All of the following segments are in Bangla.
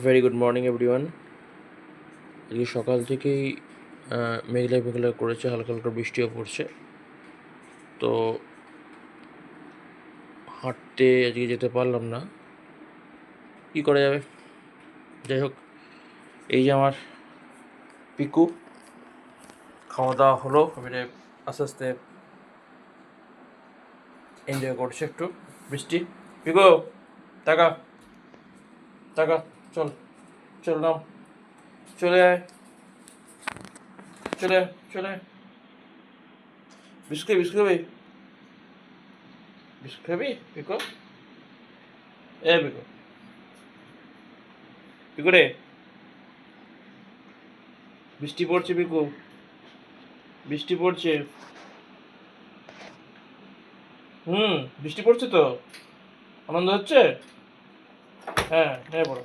Very good morning everyone. আজকে সকাল থেকেই মেঘলা মেঘলা করেছে, হালকা হালকা বৃষ্টিও পড়ছে। তো হাঁটতে আজকে যেতে পারলাম না, কী করা যাবে। যাই হোক, এই যে আমার পিকু, খাওয়া দাওয়া হলো, এবারে আস্তে আস্তে এনজয় করছে একটু বৃষ্টি। পিকু, টাকা টাকা, চল চল, নাম, চলে আয়, চলে আয়, চলে আয়। বিস্কুট বিস্কুট খাবি? বিস্কুট খাবি পিকু? এ পিকু, পিকু রে, বৃষ্টি পড়ছে পিকু, বৃষ্টি পড়ছে। বৃষ্টি পড়ছে তো, আনন্দ হচ্ছে। হ্যাঁ, হ্যাঁ বড়,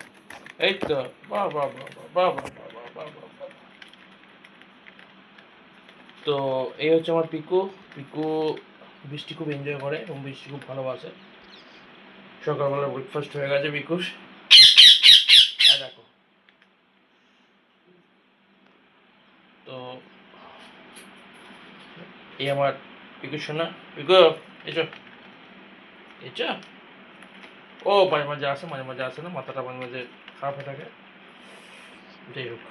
এই তো, বাহ বাহ বাহ বাহ বাহ বাহ বাহ বাহ বাহ বাহ। তো এই হচ্ছে আমার পিকু। পিকু বৃষ্টি খুব এনজয় করে এবং বৃষ্টি খুব ভালোবাসে। সকালবেলা ব্রেকফাস্ট হয়ে গেছে পিকুর। দেখো, তো এই আমার পিকু শোনা। পিকু, এসো এসো। ও মাঝে মাঝে আসে, মাঝে মাঝে আসে না, মাথাটা মাঝে মাঝে খারাপ হয়ে থাকে। যাই হোক,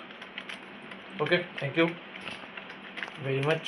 ওকে, থ্যাংক ইউ ভেরি মাচ।